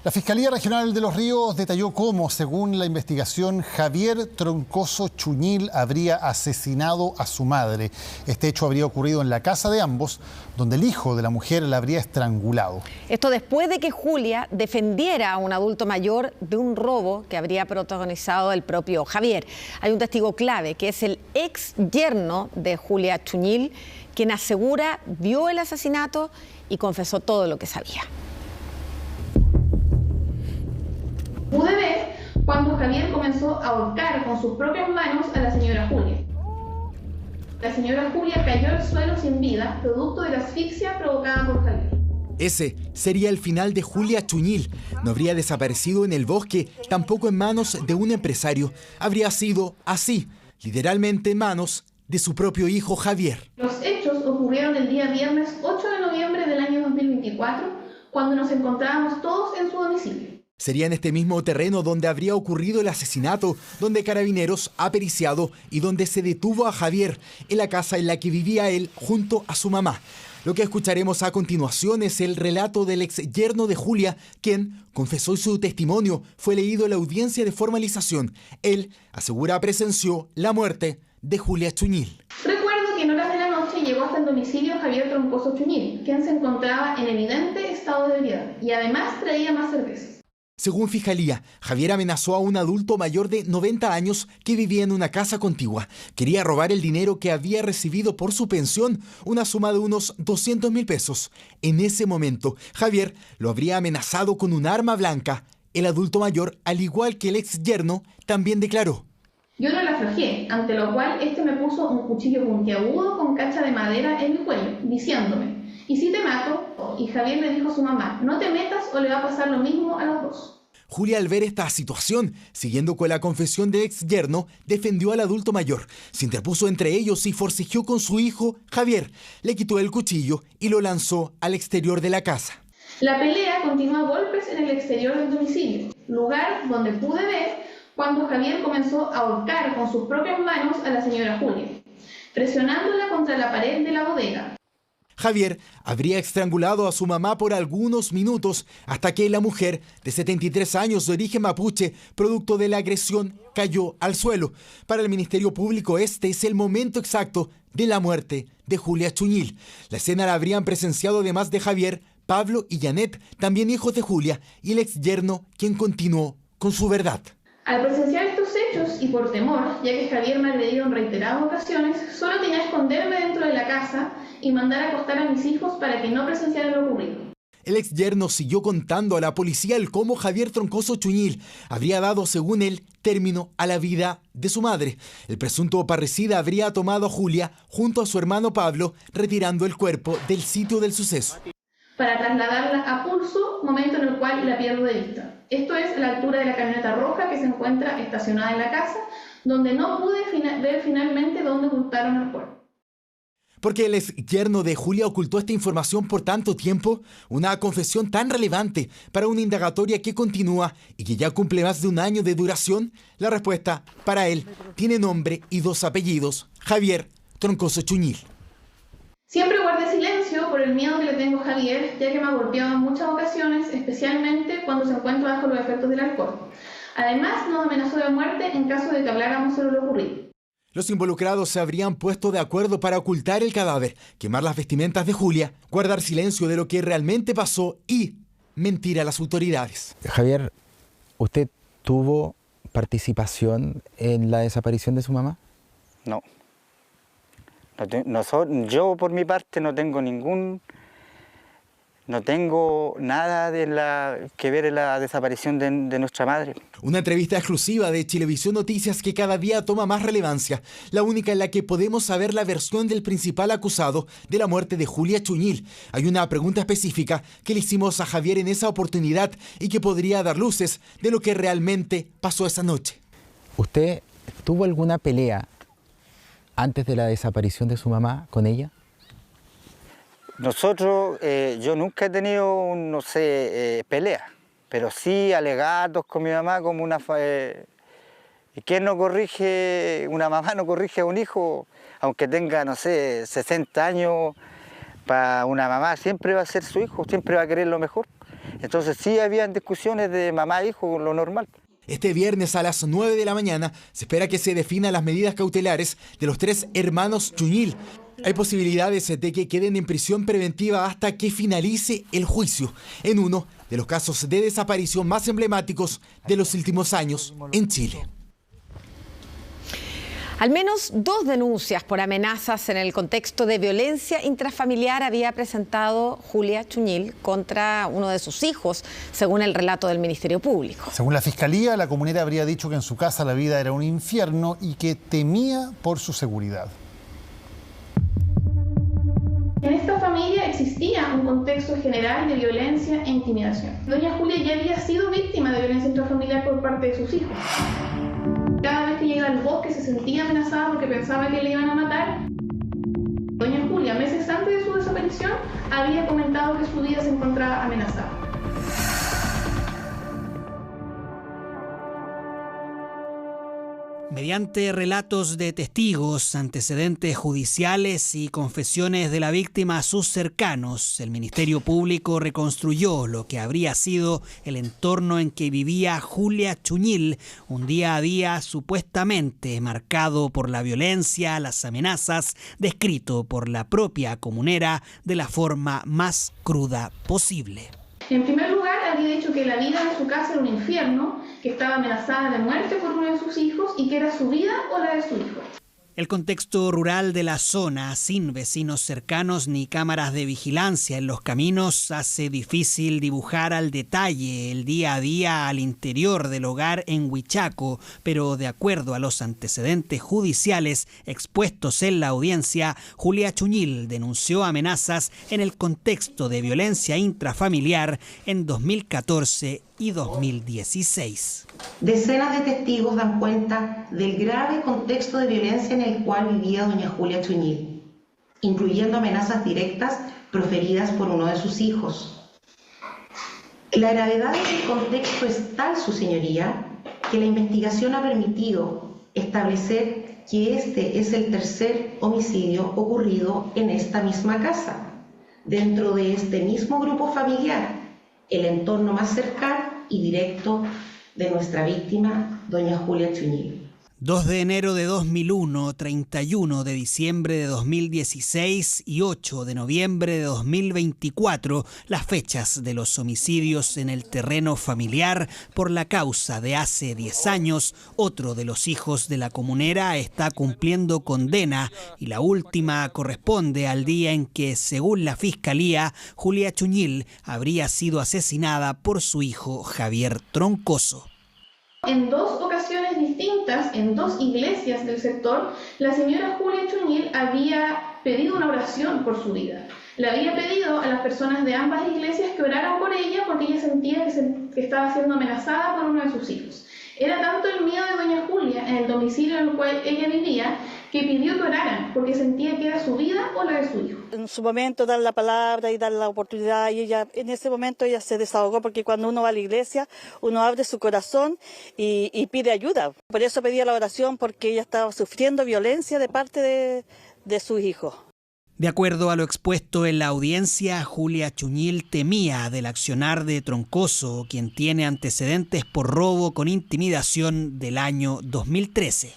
La Fiscalía Regional de Los Ríos detalló cómo, según la investigación, Javier Troncoso Chuñil habría asesinado a su madre. Este hecho habría ocurrido en la casa de ambos, donde el hijo de la mujer la habría estrangulado. Esto después de que Julia defendiera a un adulto mayor de un robo que habría protagonizado el propio Javier. Hay un testigo clave, que es el ex yerno de Julia Chuñil, quien asegura vio el asesinato y confesó todo lo que sabía. Pude ver cuando Javier comenzó a ahorcar con sus propias manos a la señora Julia. La señora Julia cayó al suelo sin vida, producto de la asfixia provocada por Javier. Ese sería el final de Julia Chuñil. No habría desaparecido en el bosque, tampoco en manos de un empresario. Habría sido así, literalmente en manos de su propio hijo Javier. Los hechos ocurrieron el día viernes 8 de noviembre del año 2024, cuando nos encontrábamos todos en su domicilio. Sería en este mismo terreno donde habría ocurrido el asesinato, donde Carabineros ha periciado y donde se detuvo a Javier, en la casa en la que vivía él junto a su mamá. Lo que escucharemos a continuación es el relato del ex yerno de Julia, quien confesó y su testimonio fue leído en la audiencia de formalización. Él asegura presenció la muerte de Julia Chuñil. Recuerdo que en horas de la noche llegó hasta el domicilio Javier Troncoso Chuñil, quien se encontraba en evidente estado de ebriedad y además traía más cervezas. Según Fiscalía, Javier amenazó a un adulto mayor de 90 años que vivía en una casa contigua. Quería robar el dinero que había recibido por su pensión, una suma de unos 200.000 pesos. En ese momento, Javier lo habría amenazado con un arma blanca. El adulto mayor, al igual que el ex yerno, también declaró: Yo no la aflojé, ante lo cual este me puso un cuchillo puntiagudo con cacha de madera en mi cuello, diciéndome: ¿y si te mato? Y Javier le dijo a su mamá: no te metas o le va a pasar lo mismo a los dos. Julia, al ver esta situación, siguiendo con la confesión del ex yerno, defendió al adulto mayor. Se interpuso entre ellos y forcejeó con su hijo Javier. Le quitó el cuchillo y lo lanzó al exterior de la casa. La pelea continuó a golpes en el exterior del domicilio, lugar donde pude ver cuando Javier comenzó a ahorcar con sus propias manos a la señora Julia, presionándola contra la pared de la bodega. Javier habría estrangulado a su mamá por algunos minutos hasta que la mujer, de 73 años de origen mapuche, producto de la agresión, cayó al suelo. Para el Ministerio Público este es el momento exacto de la muerte de Julia Chuñil. La escena la habrían presenciado además de Javier, Pablo y Janet, también hijos de Julia, y el ex yerno, quien continuó con su verdad. Al presenciar estos hechos y por temor, ya que Javier me ha agredido en reiteradas ocasiones, solo tenía que esconderme dentro de la casa y mandar a acostar a mis hijos para que no presenciaran lo ocurrido. El ex yerno siguió contando a la policía el cómo Javier Troncoso Chuñil habría dado, según él, término a la vida de su madre. El presunto parricida habría tomado a Julia junto a su hermano Pablo, retirando el cuerpo del sitio del suceso, para trasladarla a pulso, momento en el cual la pierdo de vista. Esto es a la altura de la camioneta roja que se encuentra estacionada en la casa, donde no pude ver finalmente dónde ocultaron el cuerpo. Porque el ex yerno de Julia ocultó esta información por tanto tiempo, una confesión tan relevante para una indagatoria que continúa y que ya cumple más de un año de duración. La respuesta para él tiene nombre y dos apellidos: Javier Troncoso Chuñil. Siempre guardé silencio por el miedo que le tengo a Javier, ya que me ha golpeado en muchas ocasiones, especialmente cuando se encuentra bajo los efectos del alcohol. Además, nos amenazó de muerte en caso de que habláramos sobre lo ocurrido. Los involucrados se habrían puesto de acuerdo para ocultar el cadáver, quemar las vestimentas de Julia, guardar silencio de lo que realmente pasó y mentir a las autoridades. Javier, ¿usted tuvo participación en la desaparición de su mamá? No. Yo por mi parte no tengo nada que ver en la desaparición de nuestra madre. Una entrevista exclusiva de Chilevisión Noticias que cada día toma más relevancia, la única en la que podemos saber la versión del principal acusado de la muerte de Julia Chuñil. Hay una pregunta específica que le hicimos a Javier en esa oportunidad y que podría dar luces de lo que realmente pasó esa noche. ¿Usted tuvo alguna pelea antes de la desaparición de su mamá con ella? Nosotros, yo nunca he tenido, pelea, pero sí alegatos con mi mamá como una... ¿Quién no corrige? Una mamá no corrige a un hijo, aunque tenga, 60 años, para una mamá siempre va a ser su hijo, siempre va a querer lo mejor. Entonces sí habían discusiones de mamá e hijo, lo normal. Este viernes a las 9 de la mañana se espera que se definan las medidas cautelares de los 3 hermanos Chuñil. Hay posibilidades de que queden en prisión preventiva hasta que finalice el juicio, en uno de los casos de desaparición más emblemáticos de los últimos años en Chile. Al menos 2 denuncias por amenazas en el contexto de violencia intrafamiliar había presentado Julia Chuñil contra uno de sus hijos, según el relato del Ministerio Público. Según la Fiscalía, la comunera habría dicho que en su casa la vida era un infierno y que temía por su seguridad. En esta familia existía un contexto general de violencia e intimidación. Doña Julia ya había sido víctima de violencia intrafamiliar por parte de sus hijos. Cada vez que llegaba al bosque se sentía amenazada porque pensaba que le iban a matar. Doña Julia, meses antes de su desaparición, había comentado que su vida se encontraba amenazada. Mediante relatos de testigos, antecedentes judiciales y confesiones de la víctima a sus cercanos, el Ministerio Público reconstruyó lo que habría sido el entorno en que vivía Julia Chuñil, un día a día supuestamente marcado por la violencia, las amenazas, descrito por la propia comunera de la forma más cruda posible. En primer lugar, había dicho que la vida en su casa era un infierno, que estaba amenazada de muerte por uno de sus hijos y que era su vida o la de su hijo. El contexto rural de la zona, sin vecinos cercanos ni cámaras de vigilancia en los caminos, hace difícil dibujar al detalle el día a día al interior del hogar en Huichaco, pero de acuerdo a los antecedentes judiciales expuestos en la audiencia, Julia Chuñil denunció amenazas en el contexto de violencia intrafamiliar en 2014 y 2016. Decenas de testigos dan cuenta del grave contexto de violencia en el cual vivía doña Julia Chuñil, incluyendo amenazas directas proferidas por uno de sus hijos. La gravedad del contexto es tal, su señoría, que la investigación ha permitido establecer que este es el tercer homicidio ocurrido en esta misma casa, dentro de este mismo grupo familiar, el entorno más cercano y directo de nuestra víctima, doña Julia Chuñil. 2 de enero de 2001, 31 de diciembre de 2016 y 8 de noviembre de 2024, las fechas de los homicidios en el terreno familiar por la causa de hace 10 años. Otro de los hijos de la comunera está cumpliendo condena y la última corresponde al día en que, según la Fiscalía, Julia Chuñil habría sido asesinada por su hijo Javier Troncoso. En 2 ocasiones distintas, en 2 iglesias del sector, la señora Julia Chuñil había pedido una oración por su vida. Le había pedido a las personas de ambas iglesias que oraran por ella porque ella sentía que estaba siendo amenazada por uno de sus hijos. Era tanto el miedo de doña Julia en el domicilio en el cual ella vivía que pidió que oraran porque sentía que era su vida o la de su hijo. En su momento dar la palabra y dar la oportunidad y en ese momento ella se desahogó porque cuando uno va a la iglesia uno abre su corazón y pide ayuda. Por eso pedía la oración porque ella estaba sufriendo violencia de parte de sus hijos. De acuerdo a lo expuesto en la audiencia, Julia Chuñil temía del accionar de Troncoso, quien tiene antecedentes por robo con intimidación del año 2013.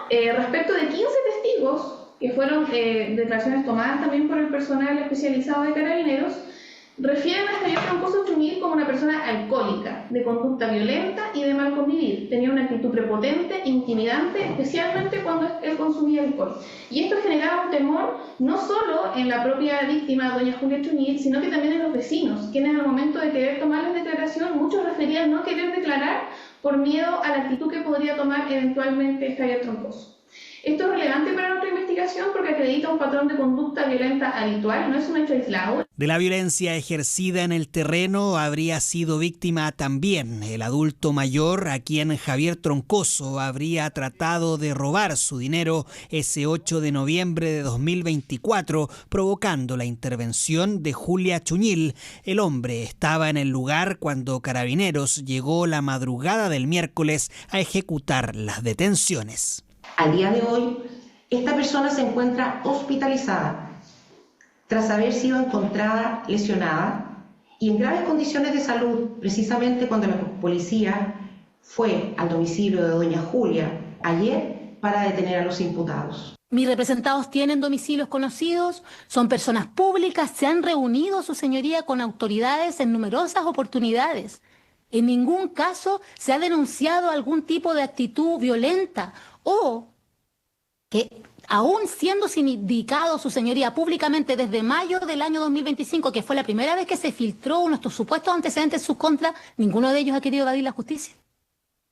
Respecto de 15 testigos, que fueron declaraciones tomadas también por el personal especializado de Carabineros, refieren a Javier Troncoso Chuñil como una persona alcohólica, de conducta violenta y de mal convivir. Tenía una actitud prepotente, intimidante, especialmente cuando él consumía alcohol. Y esto generaba un temor no solo en la propia víctima, doña Julia Chuñil, sino que también en los vecinos, quienes al momento de querer tomarles declaración, muchos referían no querer declarar por miedo a la actitud que podría tomar eventualmente Javier Troncoso. Esto es relevante para nuestra investigación porque acredita un patrón de conducta violenta habitual, no es un hecho aislado. De la violencia ejercida en el terreno habría sido víctima también el adulto mayor a quien Javier Troncoso habría tratado de robar su dinero ese 8 de noviembre de 2024, provocando la intervención de Julia Chuñil. El hombre estaba en el lugar cuando Carabineros llegó la madrugada del miércoles a ejecutar las detenciones. Al día de hoy, esta persona se encuentra hospitalizada tras haber sido encontrada lesionada y en graves condiciones de salud, precisamente cuando la policía fue al domicilio de doña Julia ayer para detener a los imputados. Mis representados tienen domicilios conocidos, son personas públicas, se han reunido, su señoría, con autoridades en numerosas oportunidades. En ningún caso se ha denunciado algún tipo de actitud violenta o que, aún siendo sindicado su señoría públicamente desde mayo del año 2025, que fue la primera vez que se filtró nuestros supuestos antecedentes en su contra, ninguno de ellos ha querido evadir la justicia.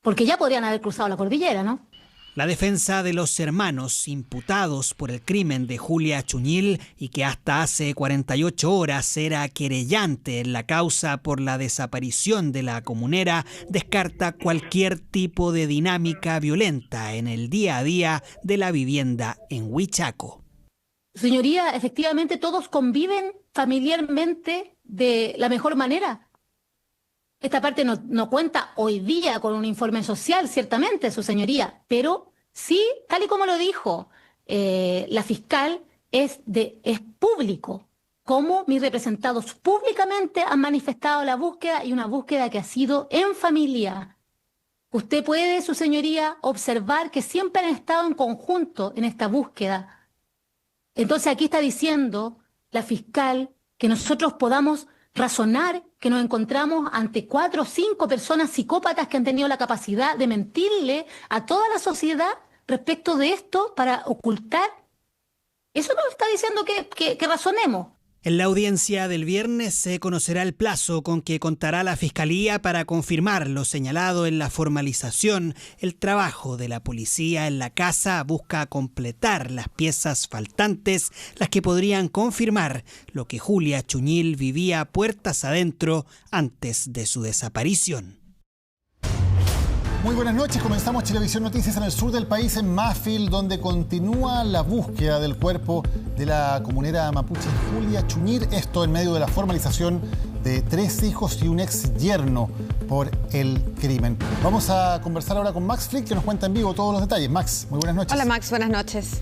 Porque ya podrían haber cruzado la cordillera, ¿no? La defensa de los hermanos imputados por el crimen de Julia Chuñil y que hasta hace 48 horas era querellante en la causa por la desaparición de la comunera descarta cualquier tipo de dinámica violenta en el día a día de la vivienda en Huichaco. Señoría, efectivamente todos conviven familiarmente de la mejor manera. Esta parte no cuenta hoy día con un informe social, ciertamente, su señoría, pero sí, tal y como lo dijo la fiscal, es público, como mis representados públicamente han manifestado la búsqueda y una búsqueda que ha sido en familia. Usted puede, su señoría, observar que siempre han estado en conjunto en esta búsqueda. Entonces aquí está diciendo la fiscal que nosotros podamos razonar que nos encontramos ante 4 o 5 personas psicópatas que han tenido la capacidad de mentirle a toda la sociedad respecto de esto para ocultar. Eso nos está diciendo que razonemos. En la audiencia del viernes se conocerá el plazo con que contará la Fiscalía para confirmar lo señalado en la formalización. El trabajo de la policía en la casa busca completar las piezas faltantes, las que podrían confirmar lo que Julia Chuñil vivía puertas adentro antes de su desaparición. Muy buenas noches, comenzamos Chilevisión Noticias en el sur del país, en Mafil, donde continúa la búsqueda del cuerpo de la comunera mapuche Julia Chuñil, esto en medio de la formalización de 3 hijos y un ex yerno por el crimen. Vamos a conversar ahora con Max Frick, que nos cuenta en vivo todos los detalles. Max, muy buenas noches. Hola Max, buenas noches.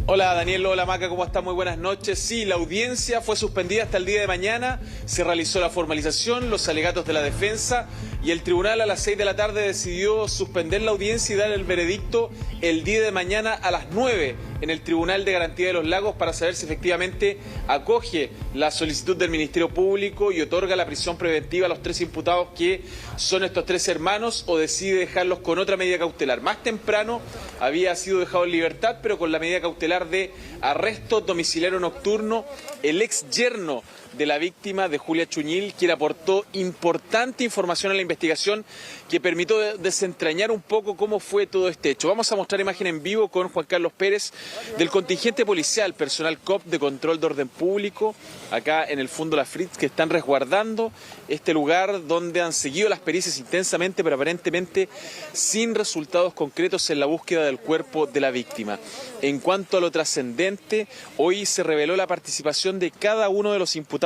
Hola Daniel, hola Maca, ¿cómo están? Muy buenas noches. Sí, la audiencia fue suspendida hasta el día de mañana, se realizó la formalización, los alegatos de la defensa y el tribunal a las 6 de la tarde decidió suspender la audiencia y dar el veredicto el día de mañana a las 9 en el Tribunal de Garantía de los Lagos para saber si efectivamente acoge la solicitud del Ministerio Público y otorga la prisión preventiva a los 3 imputados que son estos 3 hermanos o decide dejarlos con otra medida cautelar. Más temprano había sido dejado en libertad, pero con la medida cautelar de arresto domiciliario nocturno, el ex yerno de la víctima de Julia Chuñil, quien aportó importante información a la investigación que permitió desentrañar un poco cómo fue todo este hecho. Vamos a mostrar imagen en vivo con Juan Carlos Pérez del contingente policial, personal COP de control de orden público, acá en el Fondo La Fritz, que están resguardando este lugar donde han seguido las pericias intensamente, pero aparentemente sin resultados concretos en la búsqueda del cuerpo de la víctima. En cuanto a lo trascendente, hoy se reveló la participación de cada uno de los imputados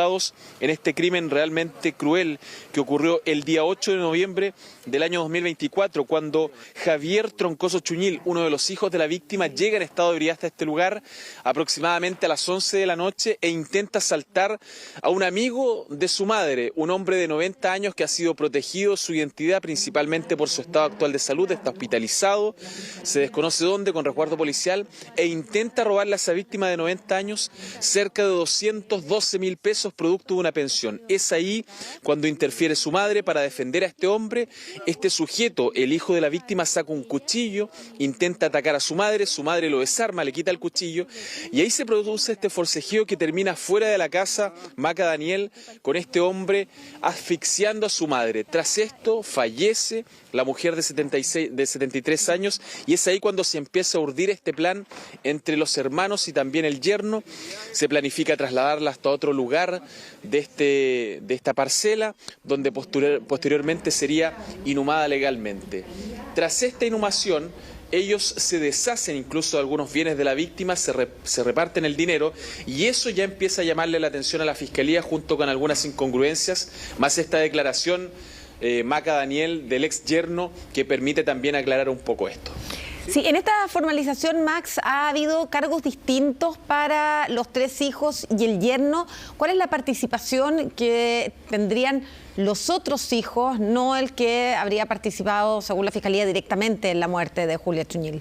en este crimen realmente cruel que ocurrió el día 8 de noviembre del año 2024, cuando Javier Troncoso Chuñil, uno de los hijos de la víctima, llega en estado de ebriedad hasta este lugar aproximadamente a las 11 de la noche e intenta asaltar a un amigo de su madre, un hombre de 90 años que ha sido protegido su identidad principalmente por su estado actual de salud, está hospitalizado, se desconoce dónde, con resguardo policial, e intenta robarle a esa víctima de 90 años cerca de 212.000 pesos producto de una pensión. Es ahí cuando interfiere su madre para defender a este hombre. Este sujeto, el hijo de la víctima, saca un cuchillo, intenta atacar a su madre lo desarma, le quita el cuchillo y ahí se produce este forcejeo que termina fuera de la casa, Maca Daniel, con este hombre asfixiando a su madre. Tras esto fallece la mujer de 73 años y es ahí cuando se empieza a urdir este plan entre los hermanos y también el yerno. Se planifica trasladarla hasta otro lugar de esta parcela donde posteriormente sería inhumada legalmente. Tras esta inhumación, ellos se deshacen incluso de algunos bienes de la víctima, se reparten el dinero y eso ya empieza a llamarle la atención a la Fiscalía junto con algunas incongruencias, más esta declaración, Maca Daniel, del ex yerno, que permite también aclarar un poco esto. Sí, en esta formalización, Max, ha habido cargos distintos para los 3 hijos y el yerno. ¿Cuál es la participación que tendrían los otros hijos, no el que habría participado, según la Fiscalía, directamente en la muerte de Julia Chuñil?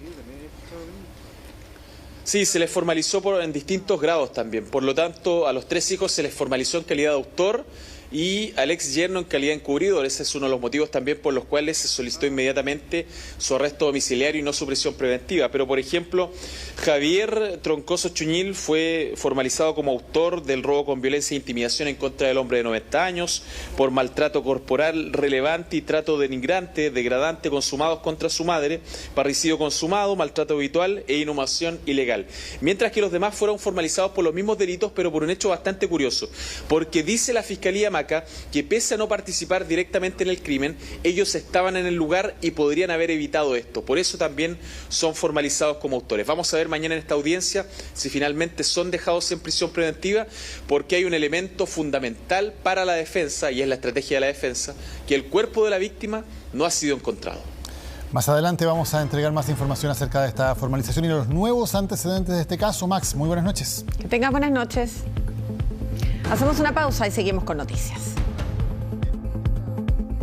Sí, se les formalizó en distintos grados también. Por lo tanto, a los 3 hijos se les formalizó en calidad de autor y al ex yerno en calidad de encubridor. Ese es uno de los motivos también por los cuales se solicitó inmediatamente su arresto domiciliario y no su prisión preventiva. Pero, por ejemplo, Javier Troncoso Chuñil fue formalizado como autor del robo con violencia e intimidación en contra del hombre de 90 años por maltrato corporal relevante y trato denigrante, degradante consumados contra su madre, parricidio consumado, maltrato habitual e inhumación ilegal. Mientras que los demás fueron formalizados por los mismos delitos, pero por un hecho bastante curioso, porque dice la Fiscalía Maca que pese a no participar directamente en el crimen, ellos estaban en el lugar y podrían haber evitado esto. Por eso también son formalizados como autores. Vamos a ver mañana en esta audiencia si finalmente son dejados en prisión preventiva, porque hay un elemento fundamental para la defensa, y es la estrategia de la defensa, que el cuerpo de la víctima no ha sido encontrado. Más adelante vamos a entregar más información acerca de esta formalización y los nuevos antecedentes de este caso. Max, muy buenas noches. Que tengas buenas noches. Hacemos una pausa y seguimos con noticias.